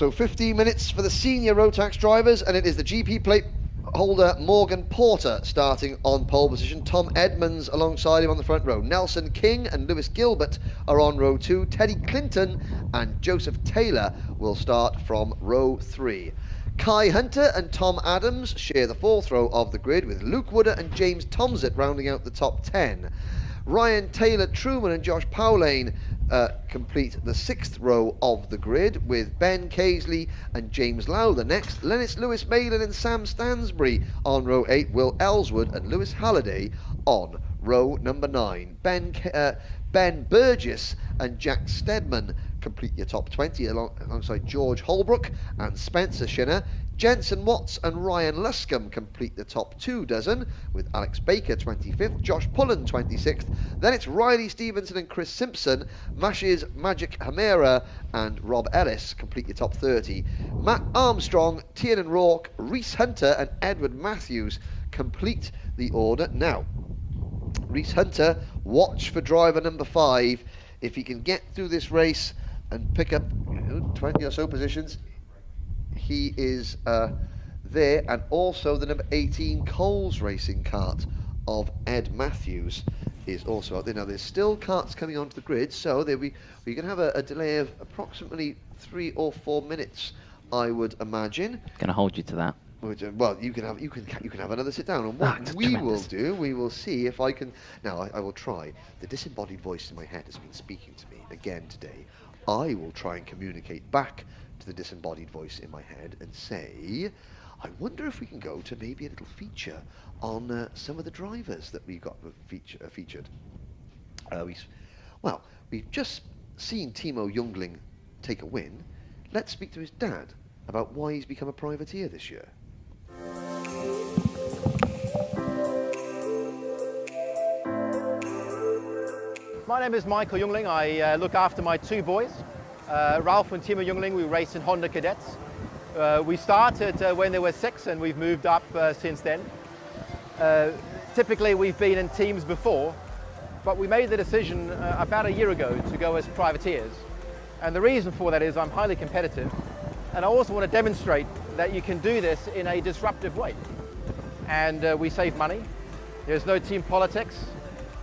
So 15 minutes for the senior Rotax drivers, and it is the GP plate holder Morgan Porter starting on pole position. Tom Edmonds alongside him on the front row. Nelson King and Lewis Gilbert are on row 2. Teddy Clinton and Joseph Taylor will start from row 3. Kai Hunter and Tom Adams share the 4th row of the grid, with Luke Wooder and James Tomsett rounding out the top 10. Ryan Taylor Truman and Josh Powlane complete the 6th row of the grid, with Ben Casely and James Lowther next. Lennox Lewis Malin and Sam Stansbury on row 8. Will Ellswood and Lewis Halliday on row number 9. Ben Burgess and Jack Stedman complete your top 20 alongside George Holbrook and Spencer Shinner. Jensen Watts and Ryan Luscombe complete the top 2 dozen, with Alex Baker 25th, Josh Pullen 26th. Then it's Riley Stevenson and Chris Simpson, Mash's Magic Hamera and Rob Ellis complete your top 30. Matt Armstrong, Tiernan Rourke, Reese Hunter and Edward Matthews complete the order. Now, Reese Hunter, watch for driver number 5. If he can get through this race and pick up 20 or so positions, he is there. And also the number 18 Coles Racing Kart of Ed Matthews is also out there. Now there's still karts coming onto the grid, so we can have a delay of approximately 3 or 4 minutes, I would imagine. Going to hold you to that. Well, you can have another sit down, and what we will do, we will see if I can. Now I will try. The disembodied voice in my head has been speaking to me again today. I will try and communicate back to the disembodied voice in my head and say, I wonder if we can go to maybe a little feature on some of the drivers that we got featured. We've just seen Timo Jungling take a win. Let's speak to his dad about why he's become a privateer this year. My name is Michael Jungling. I look after my 2 boys. Ralph and Timo Jungling, we race in Honda Cadets. We started when they were 6 and we've moved up since then. Typically we've been in teams before, but we made the decision about a year ago to go as privateers. And the reason for that is I'm highly competitive, and I also want to demonstrate that you can do this in a disruptive way. And we save money, there's no team politics,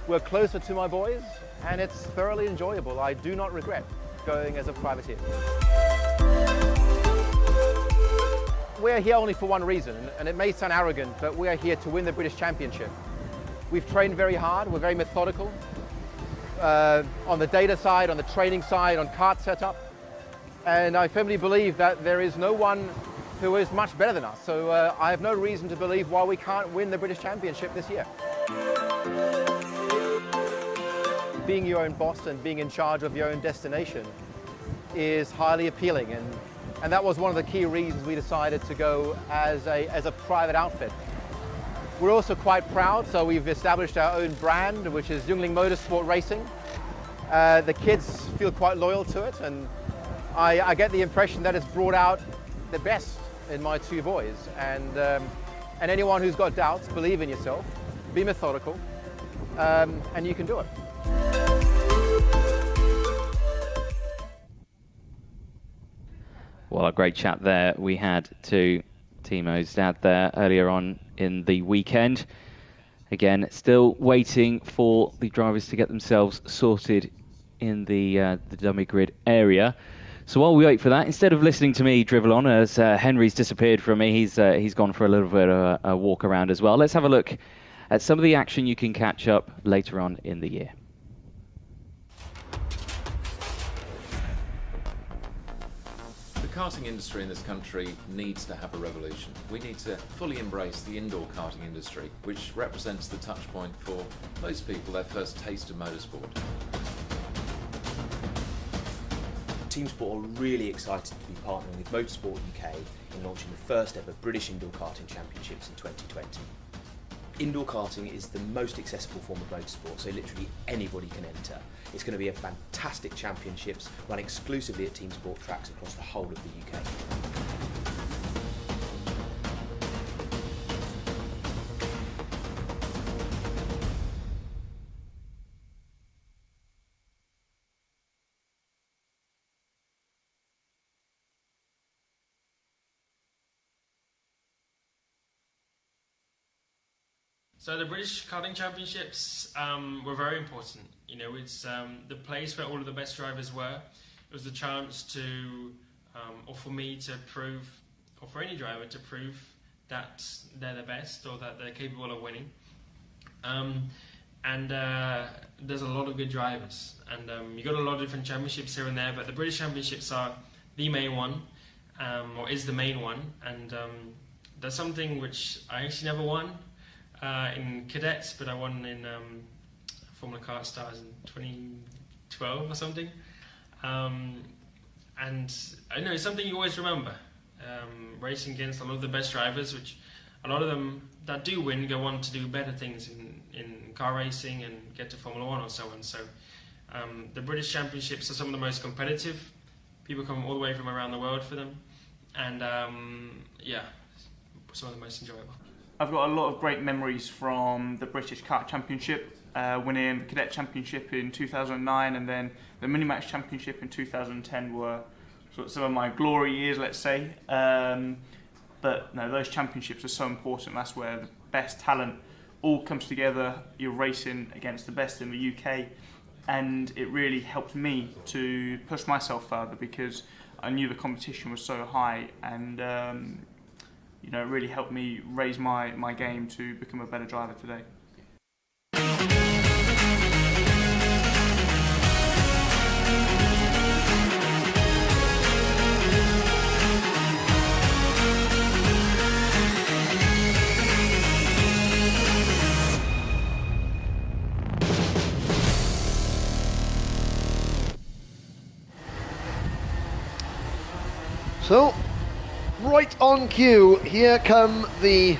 we're closer to my boys, and it's thoroughly enjoyable. I do not regret going as a privateer. We're here only for one reason, and it may sound arrogant, but we are here to win the British Championship. We've trained very hard, we're very methodical, on the data side, on the training side, on kart setup, and I firmly believe that there is no one who is much better than us, so I have no reason to believe why we can't win the British Championship this year. Being your own boss and being in charge of your own destination is highly appealing, and that was one of the key reasons we decided to go as a private outfit. We're also quite proud, so we've established our own brand, which is Jungling Motorsport Racing. The kids feel quite loyal to it, and I get the impression that it's brought out the best in my 2 boys. And anyone who's got doubts, believe in yourself, be methodical, and you can do it. Well, a great chat there we had to Timo's dad there earlier on in the weekend. Again, still waiting for the drivers to get themselves sorted in the dummy grid area. So while we wait for that, instead of listening to me drivel on, as Henry's disappeared from me, he's gone for a little bit of a walk around as well. Let's have a look at some of the action you can catch up later on in the year. The karting industry in this country needs to have a revolution. We need to fully embrace the indoor karting industry, which represents the touch point for most people, their first taste of motorsport. Team Sport are really excited to be partnering with Motorsport UK in launching the first ever British Indoor Karting Championships in 2020. Indoor karting is the most accessible form of motorsport, so literally anybody can enter. It's going to be a fantastic championships run exclusively at Team Sport tracks across the whole of the UK. So the British Karting Championships were very important. You know, it's the place where all of the best drivers were. It was the chance to, or for me to prove, or for any driver to prove that they're the best or that they're capable of winning. And there's a lot of good drivers, and you got a lot of different championships here and there, but the British Championships are the main one, or is the main one, and that's something which I actually never won in cadets, but I won in Formula Kart Stars in 2012 or something. And I know it's something you always remember, racing against a lot of the best drivers, which a lot of them that do win go on to do better things in car racing and get to Formula 1 or so on. So the British Championships are some of the most competitive. People come all the way from around the world for them, and yeah, some of the most enjoyable. I've got a lot of great memories from the British Kart Championship, winning the Cadet Championship in 2009, and then the Mini Match Championship in 2010 were sort of some of my glory years, let's say. But no, those championships are so important. That's where the best talent all comes together. You're racing against the best in the UK, and it really helped me to push myself further because I knew the competition was so high, and you know, it really helped me raise my game to become a better driver today. So, right on cue, here come the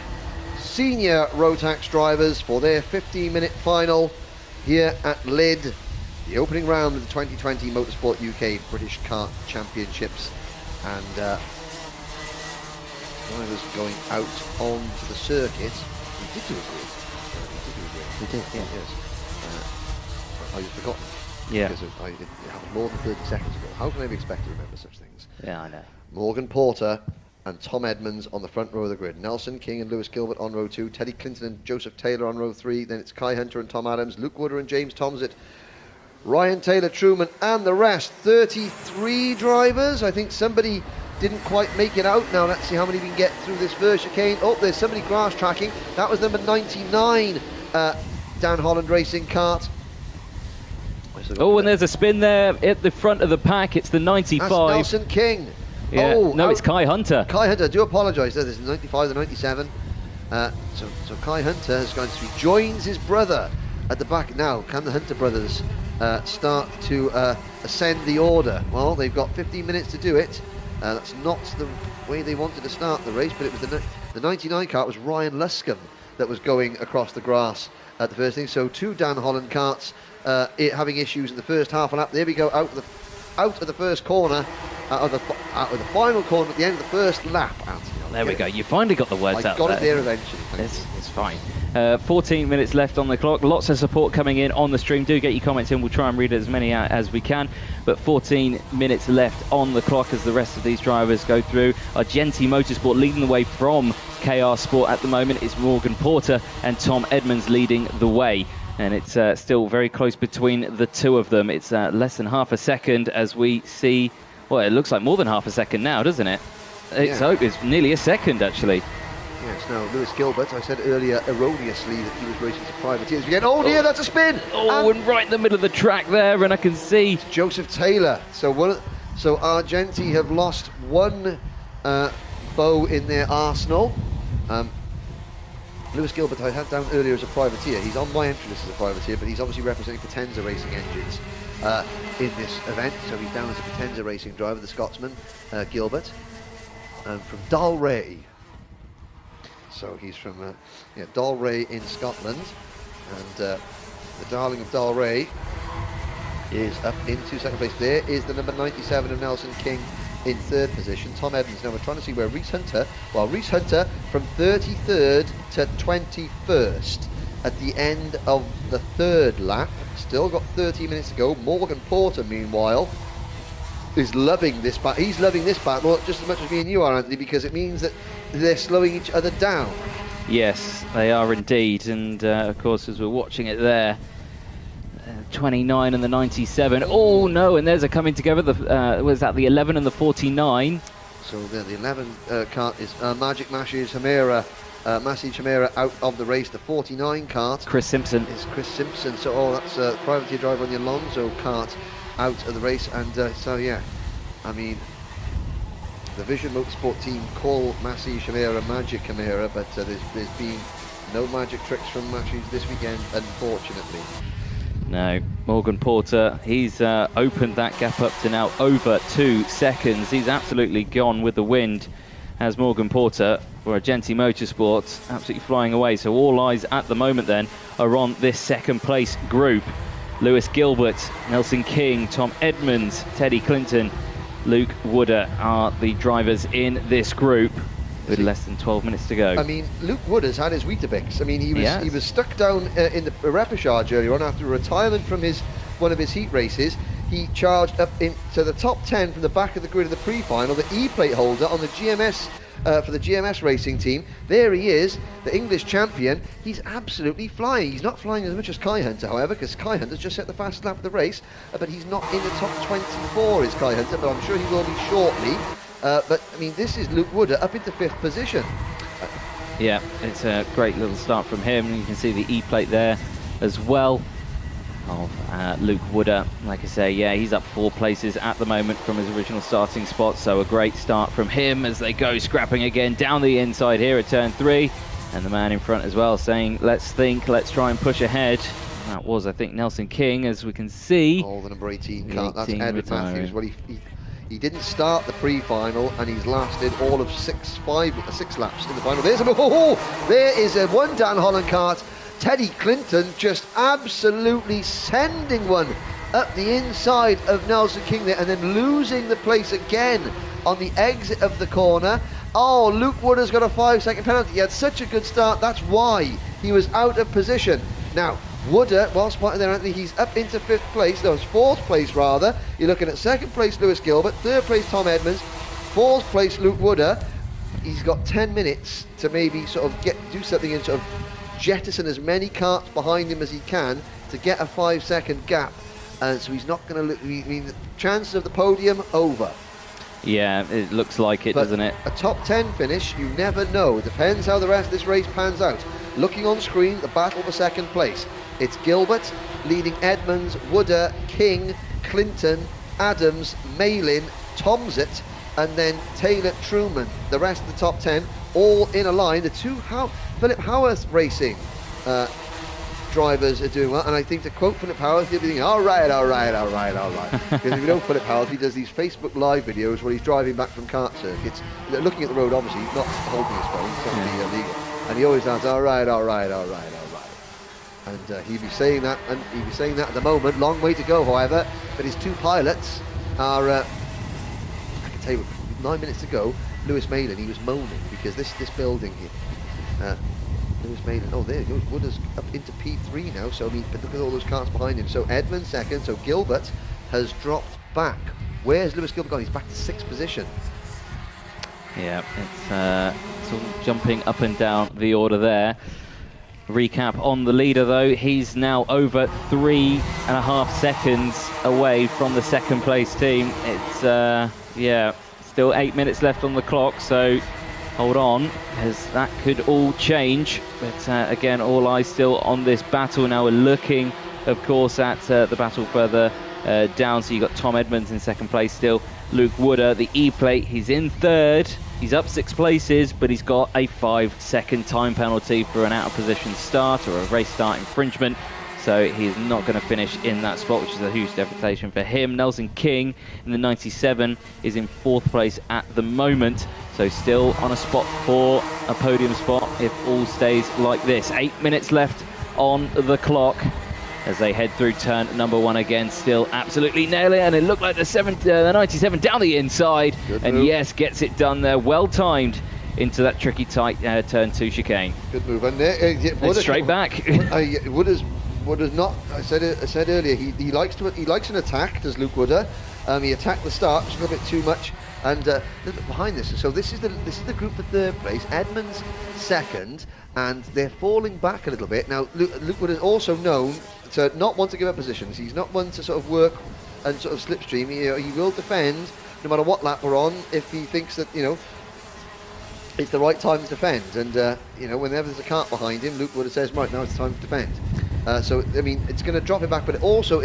senior Rotax drivers for their 15-minute final here at Lydd, the opening round of the 2020 Motorsport UK British Kart Championships. And drivers going out onto the circuit. He did do a grid. He did, yeah. Yes. I just forgotten. Yeah. Because it happened more than 30 seconds ago. How can I be expected to remember such things? Yeah, I know. Morgan Porter and Tom Edmonds on the front row of the grid. Nelson King and Lewis Gilbert on row 2. Teddy Clinton and Joseph Taylor on row 3. Then it's Kai Hunter and Tom Adams. Luke Wooder and James Tomsit. Ryan Taylor Truman and the rest. 33 drivers. I think somebody didn't quite make it out. Now let's see how many we can get through this first chicane. Oh, there's somebody grass tracking. That was number 99, Dan Holland Racing Kart. Oh, and there's a spin there at the front of the pack. It's the 95. That's Nelson King. Yeah. Oh, no, it's Kai Hunter. Kai Hunter, I do apologise. There's the 95, the 97. So Kai Hunter has gone through. Joins his brother at the back now. Can the Hunter brothers start to ascend the order? Well, they've got 15 minutes to do it. That's not the way they wanted to start the race, but it was the 99 kart was Ryan Luscombe that was going across the grass at the first thing. So 2 Dan Holland karts having issues in the first half a lap. There we go, out of the first corner, out of the final corner at the end of the first lap. There we go. You finally got the words out. I got it there eventually. It's fine. 14 minutes left on the clock. Lots of support coming in on the stream. Do get your comments in. We'll try and read as many out as we can. But 14 minutes left on the clock as the rest of these drivers go through. Argenti Motorsport leading the way from KR Sport at the moment. It's Morgan Porter and Tom Edmonds leading the way. And it's still very close between the two of them. It's less than half a second as we see. Well, it looks like more than half a second now, doesn't it? It's nearly a second, actually. Yes, now Lewis Gilbert, I said earlier erroneously that he was racing to privateers again. Oh dear, that's a spin! Oh, and right in the middle of the track there, and I can see Joseph Taylor. So Argenti have lost one bow in their arsenal. Lewis Gilbert I had down earlier as a privateer. He's on my entry list as a privateer, but he's obviously representing Potenza Racing Engines in this event. So he's down as a Potenza Racing driver, the Scotsman, Gilbert, from Dalray. So he's from Dalray in Scotland, and the darling of Dalray is up into second place. There is the number 97 of Nelson King in third position. Tom Edmonds. Now we're trying to see where Rhys Hunter from 33rd to 21st at the end of the third lap. Still got 30 minutes to go. Morgan Porter, meanwhile, is loving this battle. He's loving this battle just as much as me and you are, Anthony, because it means that they're slowing each other down. Yes, they are indeed, and of course, as we're watching it there, 29 and the 97. Oh no, and there's a coming together. Was that the 11 and the 49? So the 11 kart is Magic Mash's Hamira, Masi Hamira out of the race. The 49 kart, Chris Simpson. is Chris Simpson. So that's privateer driver on the Alonso kart out of the race, and so yeah, I mean, the Vision Motorsport team call Masi Hamira Magic Hamira, but there's been no magic tricks from Masi this weekend, unfortunately. No, Morgan Porter, he's opened that gap up to now over 2 seconds. He's absolutely gone with the wind, as Morgan Porter for Agenti Motorsports, absolutely flying away. So all eyes at the moment then are on this second place group. Lewis Gilbert, Nelson King, Tom Edmonds, Teddy Clinton, Luke Wooder are the drivers in this group, with less than 12 minutes to go. I mean, Luke Wooder's had his Weetabix. I mean, he was stuck down in the repechage earlier on after retirement from one of his heat races. He charged up into the top 10 from the back of the grid of the pre-final, the E-plate holder on the GMS for the GMS racing team. There he is, the English champion. He's absolutely flying. He's not flying as much as Kai Hunter, however, because Kai Hunter's just set the fastest lap of the race, but he's not in the top 24 is Kai Hunter, but I'm sure he will be shortly. But I mean, this is Luke Wooder up into 5th position. Yeah, it's a great little start from him. You can see the E-plate there as well of Luke Wooder. Like I say, yeah, he's up 4 places at the moment from his original starting spot, so a great start from him as they go scrapping again down the inside here at turn 3, and the man in front as well saying, let's think, let's try and push ahead. That was, I think, Nelson King, as we can see. Oh, the number 18 car, that's Edward Matthews. Well, he didn't start the pre-final, and he's lasted all of 6 laps in the final. There is a one Dan Holland kart. Teddy Clinton just absolutely sending one up the inside of Nelson King there, and then losing the place again on the exit of the corner. Oh, Luke Wooder's got a 5-second penalty. He had such a good start, that's why he was out of position. Now, Wooder, while spotted there, Anthony, he's up into 5th place. That was 4th place, rather. You're looking at 2nd place, Lewis Gilbert. 3rd place, Tom Edmonds. 4th place, Luke Wooder. He's got 10 minutes to maybe sort of do something and sort of jettison as many karts behind him as he can to get a 5-second gap. And so he's not going to look. I mean, the chances of the podium over. Yeah, it looks like it, but doesn't it? A top 10 finish, you never know. It depends how the rest of this race pans out. Looking on screen, the battle for 2nd place. It's Gilbert leading Edmonds, Wooder, King, Clinton, Adams, Malin, Tomzit, and then Taylor Truman. The rest of the top 10 all in a line. The two Philip Howarth Racing drivers are doing well, and I think to quote Philip Howarth, he'll be thinking, all right. Because if you know Philip Howarth, he does these Facebook Live videos where he's driving back from kart circuits, looking at the road, obviously, not holding his phone, it's not illegal, and he always adds, all right. And he'd be saying that, at the moment. Long way to go, however. But his 2 pilots are, I can tell you, 9 minutes to go. Lewis Malin, he was moaning because this building here. Lewis Malin, oh, there he goes. Wooder's up into P3 now. So I mean, but look at all those cars behind him. So Edmonds 2nd. So Gilbert has dropped back. Where's Lewis Gilbert gone? He's back to 6th position. Yeah, it's all jumping up and down the order there. Recap on the leader though, he's now over 3.5 seconds away from the 2nd place team. It's yeah, still 8 minutes left on the clock, so hold on, as that could all change. But again, all eyes still on this battle. Now we're looking, of course, at the battle further down. So you've got Tom Edmonds in 2nd place still, Luke Wooder, the E-plate, he's in 3rd. He's up 6 places, but he's got a 5-second time penalty for an out-of-position start or a race start infringement. So he is not going to finish in that spot, which is a huge deprivation for him. Nelson King in the 97 is in 4th place at the moment. So still on a spot for a podium spot if all stays like this. 8 minutes left on the clock as they head through turn number 1 again. Still absolutely nailing it, and it looked like the 97 down the inside. Good and move. Yes, gets it done there. Well timed into that tricky tight turn 2 chicane. Good move, and Straight back. Wooder's not. I said earlier, he likes an attack. Does Luke Wooder? He attacked the start just a little bit too much, And a little bit behind this, so this is the group for third place. Edmonds second, and they're falling back a little bit. Now, Luke Wood is also known to not want to give up positions. He's not one to sort of work and sort of slipstream. He will defend no matter what lap we're on if he thinks that, it's the right time to defend. And, whenever there's a kart behind him, Luke Wood says, right, now it's time to defend. So, I mean, it's going to drop him back, but also,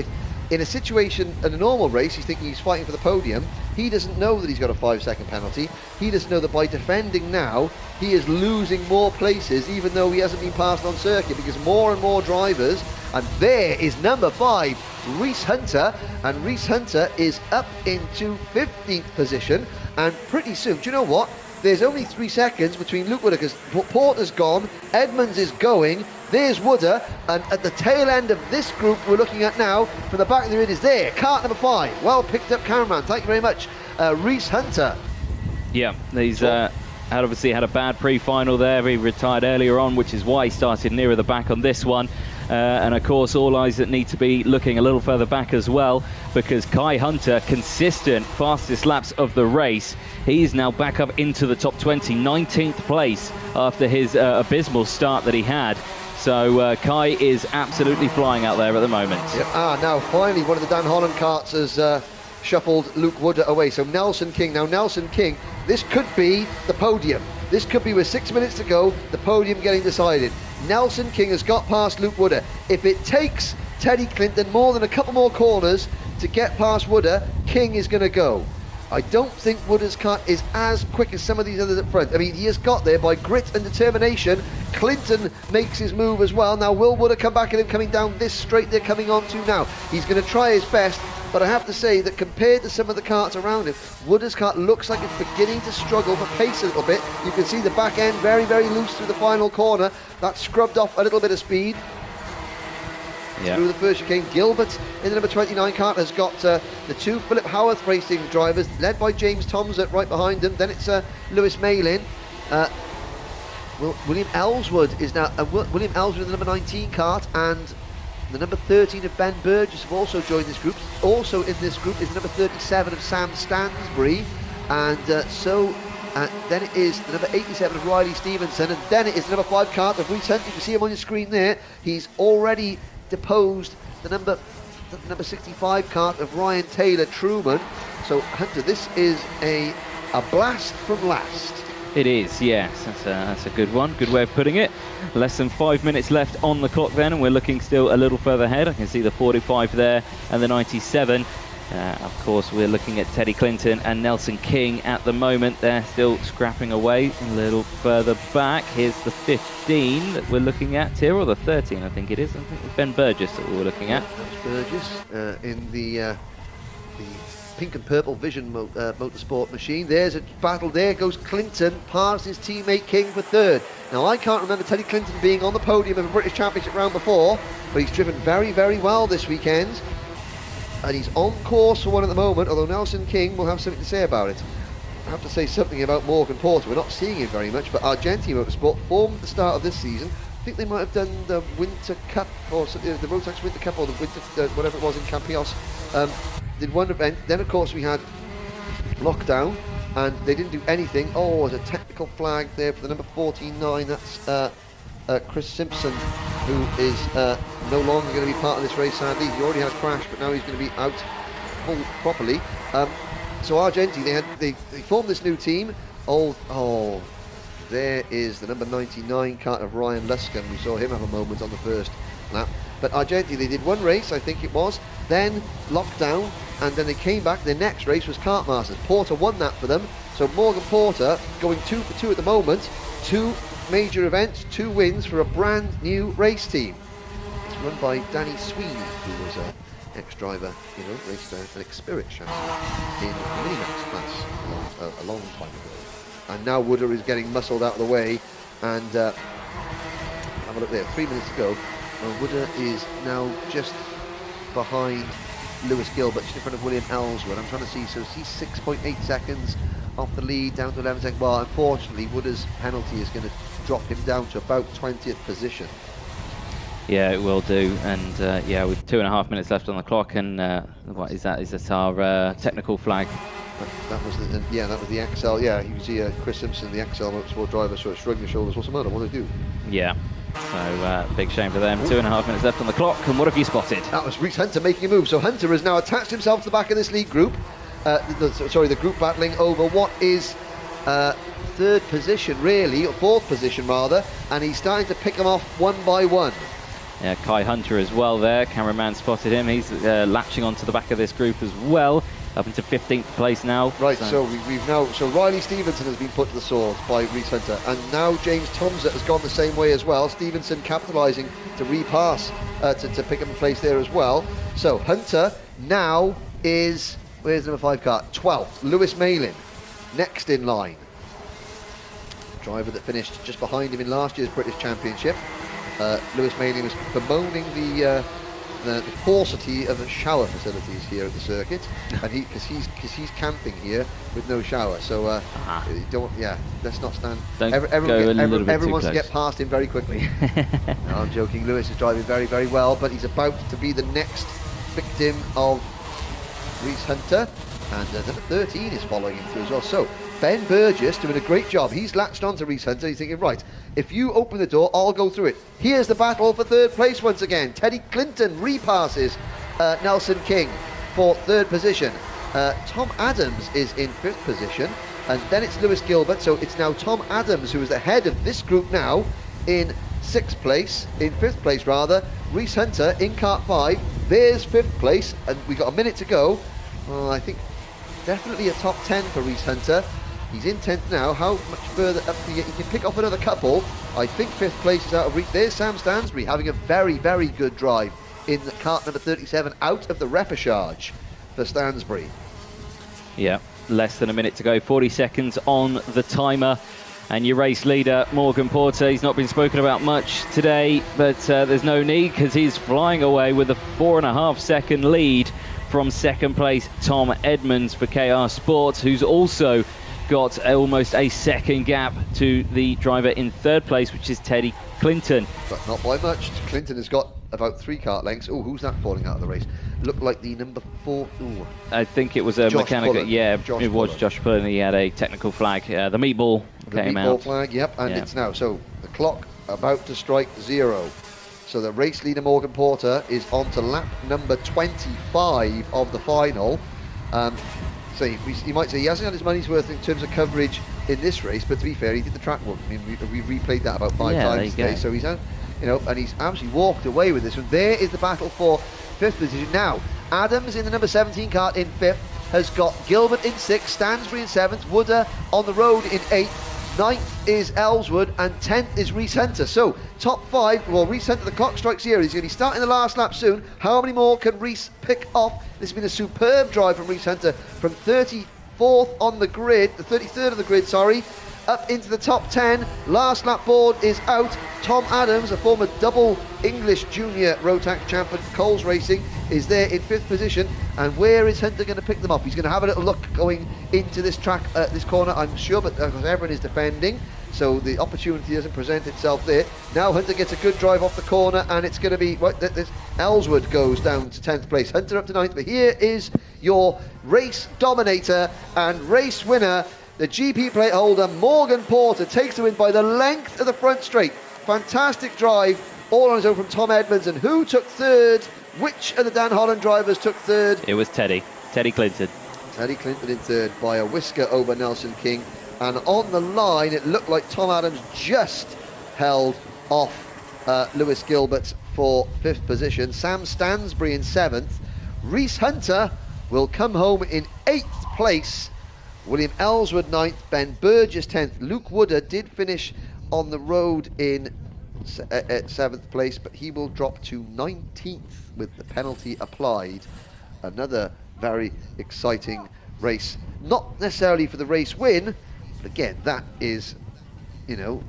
in a situation, in a normal race, he's thinking he's fighting for the podium. He doesn't know that he's got a 5-second penalty. He doesn't know that by defending now, he is losing more places, even though he hasn't been passed on circuit, because more and more drivers, and there is number 5, Reese Hunter, and Reese Hunter is up into 15th position, and pretty soon, do you know what? There's only 3 seconds between Luke Wooder, because Porter's gone, Edmonds is going, there's Wooder, and at the tail end of this group we're looking at now, from the back of the grid is there, kart number 5. Well picked up, cameraman, thank you very much. Reese Hunter. Yeah, he's obviously had a bad pre-final there. He retired earlier on, which is why he started nearer the back on this one. And of course, all eyes that need to be looking a little further back as well, because Kai Hunter, consistent fastest laps of the race, he's now back up into the top 20, 19th place after his abysmal start that he had. So Kai is absolutely flying out there at the moment. Yep. Now finally one of the Dan Holland karts has shuffled Luke Wooder away. So Nelson King. Now Nelson King, this could be the podium. This could be with 6 minutes to go, the podium getting decided. Nelson King has got past Luke Wooder. If it takes Teddy Clinton more than a couple more corners to get past Wooder, King is going to go. I don't think Wooder's kart is as quick as some of these others up front. I mean, he has got there by grit and determination. Clinton makes his move as well. Now, will Wooder come back at him coming down this straight they're coming on to now? He's going to try his best, but I have to say that compared to some of the karts around him, Wooder's kart looks like it's beginning to struggle for pace a little bit. You can see the back end very, very loose through the final corner. That scrubbed off a little bit of speed. Yeah. Through the first chicane, Gilbert in the number 29 kart has got the 2 Philip Howarth racing drivers, led by James Tomsett right behind them. Then it's Lewis Malin. William Ellswood is now William Ellswood in the number 19 kart, and the number 13 of Ben Burgess have also joined this group. Also in this group is the number 37 of Sam Stansbury, and then it is the number 87 of Riley Stevenson, and then it is the number 5 kart of Reese Hunt. You can see him on your screen there. He's already deposed the number 65 kart of Ryan Taylor Truman. So Hunter, this is a blast from last. It is, yes. That's a good one. Good way of putting it. Less than 5 minutes left on the clock then, and we're looking still a little further ahead. I can see the 45 there and the 97. Of course, we're looking at Teddy Clinton and Nelson King at the moment. They're still scrapping away a little further back. Here's the 15 that we're looking at here, or the 13, I think it is. I think it's Ben Burgess that we were looking at. That's Burgess in the pink and purple Vision motorsport machine. There's a battle. There goes Clinton past his teammate King for third. Now, I can't remember Teddy Clinton being on the podium of a British Championship round before, but he's driven very, very well this weekend. And he's on course for one at the moment, although Nelson King will have something to say about it. I have to say something about Morgan Porter. We're not seeing him very much, but Argenti Motorsport formed at the start of this season. I think they might have done the Winter Cup, or the Rotax Winter Cup, or the Winter, whatever it was in Campios. Did one event, then of course we had lockdown, and they didn't do anything. Oh, there's a technical flag there for the number 49, that's Chris Simpson, who is no longer going to be part of this race, sadly. He already had a crash, but now he's going to be out full properly. So Argenti, they formed this new team. Oh, there is the number 99 kart of Ryan Luscombe. We saw him have a moment on the first lap. But Argenti, they did one race, I think it was, then lockdown, and then they came back. Their next race was Kart Masters. Porter won that for them. So Morgan Porter going 2 for 2 at the moment. 2 major events, 2 wins for a brand new race team. It's run by Danny Sweeney, who was an ex-driver, raced an Xspirit chassis in the Minimax class a long time ago. And now Wooder is getting muscled out of the way, and have a look there, 3 minutes to go. Wooder is now just behind Lewis Gilbert, just in front of William Ellswood. I'm trying to see, so he's 6.8 seconds off the lead, down to 11 seconds. Well, unfortunately, Wooder's penalty is going to drop him down to about 20th position. Yeah, it will do. And yeah, with 2.5 minutes left on the clock, and what is that? Is that our technical flag? That was the XL. Yeah, you can see Chris Simpson, the XL Motorsport driver, sort of shrugging his shoulders. What's the matter? What do they do? Yeah. So big shame for them. 2.5 minutes left on the clock. And what have you spotted? That was Rhys Hunter making a move. So Hunter has now attached himself to the back of this lead group. The group battling over what is third position, really, or fourth position rather, and he's starting to pick them off one by one. Yeah, Kai Hunter as well there. Cameraman spotted him. He's latching onto the back of this group as well. Up into 15th place now. Right, so we've now... So Riley Stevenson has been put to the sword by Rhys Hunter, and now James Tomzett has gone the same way as well. Stevenson capitalising to repass, to pick up a place there as well. So Hunter now is... Where's number 5 car? 12th. Lewis Malin, next in line. Driver that finished just behind him in last year's British Championship. Lewis Malin was bemoaning the paucity of the shower facilities here at the circuit, and because he's camping here with no shower, so let's not stand. Everyone wants to get past him very quickly. No, I'm joking. Lewis is driving very, very well, but he's about to be the next victim of Rhys Hunter, and number 13 is following him through as well. So Ben Burgess doing a great job. He's latched onto Rhys Hunter. He's thinking, right, if you open the door, I'll go through it. Here's the battle for third place once again. Teddy Clinton repasses Nelson King for third position. Tom Adams is in 5th position, and then it's Lewis Gilbert. So it's now Tom Adams who is the head of this group now in 5th place rather. Rhys Hunter in kart 5. There's 5th place, and we've got a minute to go. I think definitely a top 10 for Rhys Hunter. He's in 10th now. How much further up can he can pick off another couple. I think 5th place is out of reach. There's Sam Stansbury having a very, very good drive in kart number 37, out of the repechage for Stansbury. Yeah, less than a minute to go. 40 seconds on the timer. And your race leader, Morgan Porter, he's not been spoken about much today, but there's no need because he's flying away with a 4.5 second lead from second place, Tom Edmonds for KR Sports, who's also got almost a second gap to the driver in third place, which is Teddy Clinton. But not by much. Clinton has got about 3 kart lengths. Oh, who's that falling out of the race? Looked like the number 4. Ooh. I think it was a mechanical. Pullen. Yeah, it was Josh Pullen. He had a technical flag. The meatball came out. The meatball flag, yep, and it's now. So the clock about to strike 0. So the race leader, Morgan Porter, is on to lap number 25 of the final. So you might say he hasn't had his money's worth in terms of coverage in this race, but to be fair, he did the track work. I mean, we replayed that about 5 times today. So he's, and he's absolutely walked away with this one. There is the battle for 5th position. Now, Adams in the number 17 kart in 5th has got Gilbert in 6th, Stansbury in 7th, Wooder on the road in 8th. 9th is Ellswood, and 10th is Rhys Hunter. So top 5, well, Rhys Hunter, the clock strikes here. He's going to be starting the last lap soon. How many more can Rhys pick off? This has been a superb drive from Rhys Hunter from 34th on the grid, the 33rd of the grid, sorry, up into the top 10. Last lap board is out. Tom Adams, a former double English junior Rotax champion for Coles Racing, is there in 5th position. And where is Hunter going to pick them up? He's going to have a little look going into this track, this corner, I'm sure, but because everyone is defending, so the opportunity doesn't present itself there. Now Hunter gets a good drive off the corner, and it's going to be, Ellswood goes down to 10th place, Hunter up to 9th, but here is your race dominator and race winner. The GP plate holder, Morgan Porter, takes the win by the length of the front straight. Fantastic drive, all on his own from Tom Edmonds. And who took 3rd? Which of the Dan Holland drivers took 3rd? It was Teddy Clinton. Teddy Clinton in 3rd by a whisker over Nelson King. And on the line, it looked like Tom Adams just held off Lewis Gilbert for 5th position. Sam Stansbury in 7th. Rhys Hunter will come home in 8th place. William Ellswood 9th, Ben Burgess 10th. Luke Wooder did finish on the road in at 7th place, but he will drop to 19th with the penalty applied. Another very exciting race, not necessarily for the race win, but again, that is, as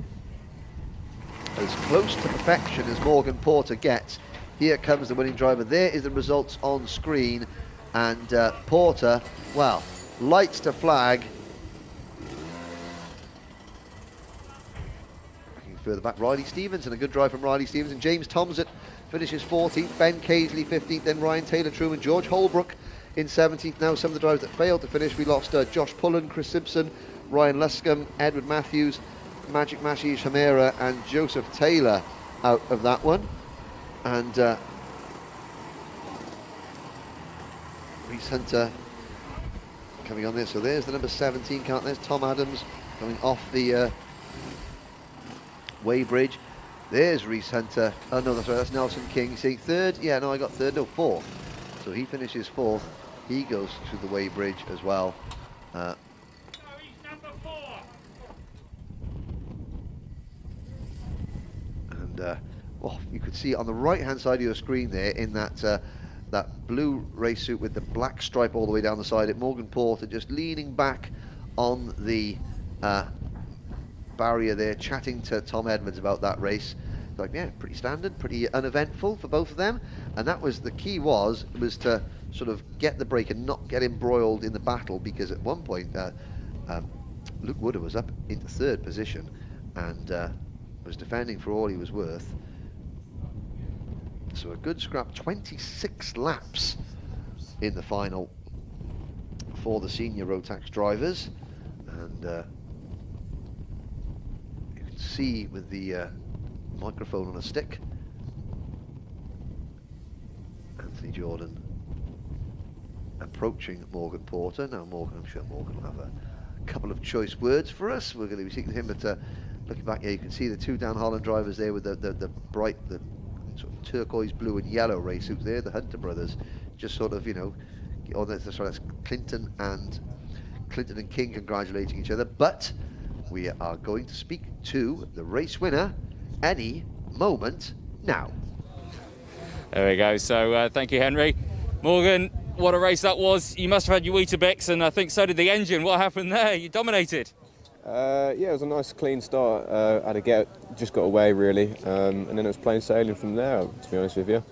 close to perfection as Morgan Porter gets. Here comes the winning driver. There is the results on screen, and Porter, well, lights to flag. Looking further back, Riley Stevenson, a good drive from Riley Stevenson. James Tomzett finishes 14th, Ben Casely 15th, then Ryan Taylor Truman, George Holbrook in 17th. Now some of the drivers that failed to finish, we lost Josh Pullen, Chris Simpson, Ryan Luscombe, Edward Matthews, Magic Mashish Hamera and Joseph Taylor out of that one. And Reese Hunter coming on there. So there's the number 17 car. There's Tom Adams coming off the weighbridge. There's Reese Hunter. Oh no, that's right, that's Nelson King. He's saying third. Yeah, no, I got third. No, fourth. So he finishes fourth. He goes through the weighbridge as well. And well, you could see on the right-hand side of your screen there, in that that blue race suit with the black stripe all the way down the side, at Morgan Porter, just leaning back on the barrier there, chatting to Tom Edmonds about that race. Like, yeah, pretty standard, pretty uneventful for both of them. And that was the key, was to sort of get the break and not get embroiled in the battle, because at one point Luke Wooder was up into third position and was defending for all he was worth. So a good scrap, 26 laps in the final for the senior Rotax drivers. And you can see with the microphone on a stick, Anthony Jordan approaching Morgan Porter. Now Morgan, I'm sure Morgan will have a couple of choice words for us. We're going to be speaking to him, but looking back, yeah, you can see the two Dan Holland drivers there with the bright, the sort of turquoise blue and yellow race suits there, the Hunter brothers, just sort of, you know, oh, that's Clinton and King congratulating each other. But we are going to speak to the race winner any moment now. There we go. So thank you, Henry. Morgan, what a race that was. You must have had your Weetabix, and I think so did the engine. What happened there? You dominated. Yeah, it was a nice clean start. Just got away really, and then it was plain sailing from there, to be honest with you.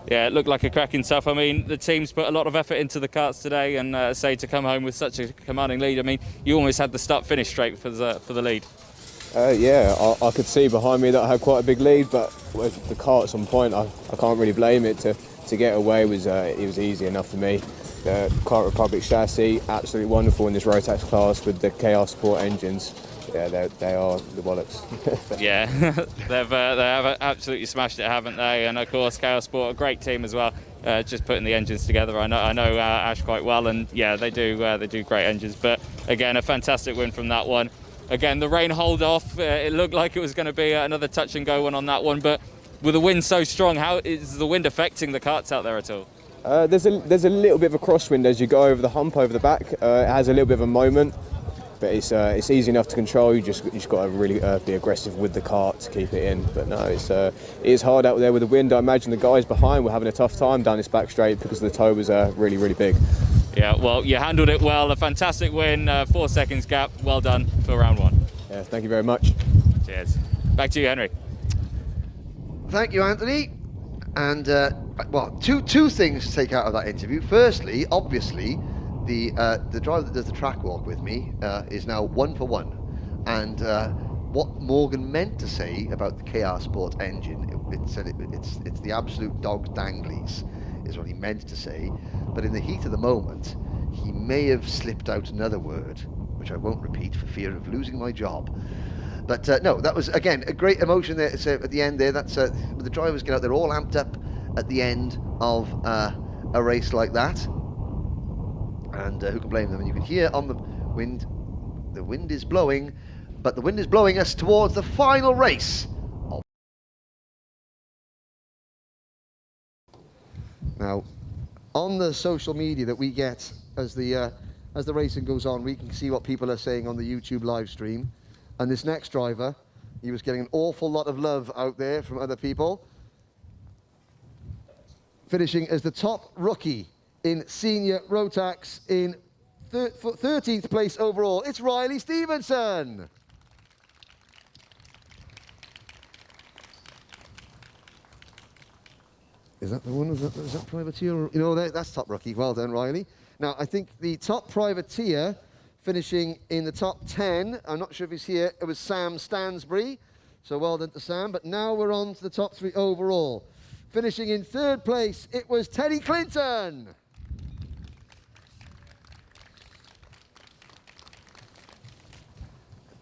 Yeah, it looked like a cracking stuff. I mean, the team's put a lot of effort into the karts today, and say to come home with such a commanding lead. I mean, you almost had the start-finish straight for the lead. Yeah, I could see behind me that I had quite a big lead, but with the karts on point, I can't really blame it. To get away was easy enough for me. The Kart Republic chassis, absolutely wonderful in this Rotax class with the KR Sport engines. Yeah, they are the bollocks. Yeah, they have absolutely smashed it, haven't they? And of course, KR Sport, a great team as well. Just putting the engines together. I know Ash quite well, and yeah, they do great engines. But again, a fantastic win from that one. Again, the rain hold off. It looked like it was going to be another touch and go one on that one, but with the wind so strong, how is the wind affecting the karts out there at all? There's a little bit of a crosswind as you go over the hump over the back. It has a little bit of a moment, but it's easy enough to control. You just got to really be aggressive with the kart to keep it in. But no, it is hard out there with the wind. I imagine the guys behind were having a tough time down this back straight because the tow was really, really big. Yeah, well, you handled it well. A fantastic win, 4 seconds gap. Well done for round one. Yeah, thank you very much. Cheers. Back to you, Henry. Thank you, Anthony. And well, two things to take out of that interview. Firstly, obviously, the driver that does the track walk with me is now 1 for 1. And what Morgan meant to say about the KR Sport engine, it said it's the absolute dog's danglies, is what he meant to say. But in the heat of the moment, he may have slipped out another word, which I won't repeat for fear of losing my job. But no, that was, again, a great emotion there at the end there. That's when the drivers get out, they're all amped up at the end of a race like that. And who can blame them? And you can hear on the wind is blowing, but the wind is blowing us towards the final race. Now, on the social media that we get as the racing goes on, we can see what people are saying on the YouTube live stream. And this next driver, he was getting an awful lot of love out there from other people. Finishing as the top rookie in senior Rotax in 13th place overall, it's Riley Stevenson. Is that the one? Is that privateer? You know, that's top rookie. Well done, Riley. Now, I think the top privateer finishing in the top 10, I'm not sure if he's here, it was Sam Stansbury. So well done to Sam. But now we're on to the top 3 overall. Finishing in 3rd place, it was Teddy Clinton.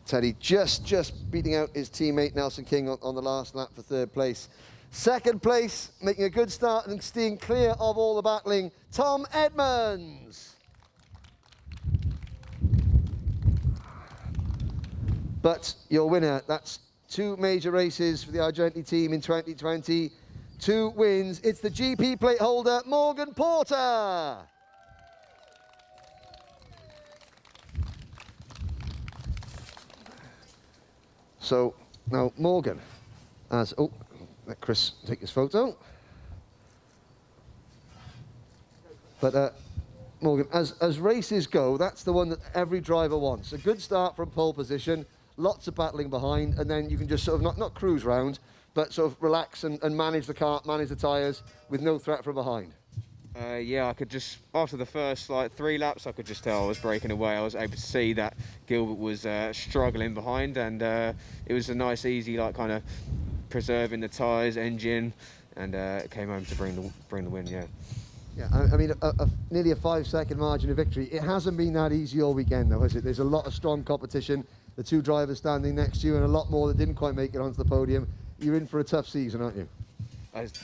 Teddy just beating out his teammate Nelson King on the last lap for third place. Second place, making a good start and staying clear of all the battling, Tom Edmonds. But your winner, that's 2 major races for the Argenti team in 2020, 2 wins. It's the GP plate holder, Morgan Porter. So now Morgan, let Chris take his photo. But Morgan, as races go, that's the one that every driver wants. A good start from pole position, lots of battling behind, and then you can just sort of not cruise round, but sort of relax and manage the car, manage the tyres with no threat from behind. Yeah, I could just, after the first 3 laps, I could just tell I was breaking away. I was able to see that Gilbert was struggling behind, and it was a nice, easy, kind of preserving the tyres, engine, and it came home to bring the win. Yeah. Yeah, I mean, nearly a 5-second margin of victory. It hasn't been that easy all weekend, though, has it? There's a lot of strong competition. The 2 drivers standing next to you, and a lot more that didn't quite make it onto the podium. You're in for a tough season, aren't you?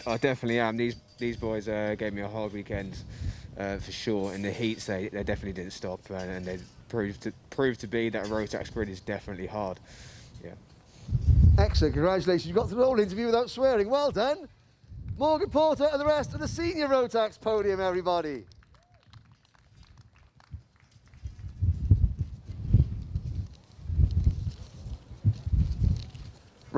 I definitely am. These boys gave me a hard weekend for sure. In the heats, they definitely didn't stop, and they proved to be that Rotax grid is definitely hard. Yeah. Excellent, congratulations. You got through the whole interview without swearing. Well done. Morgan Porter and the rest of the senior Rotax podium, everybody.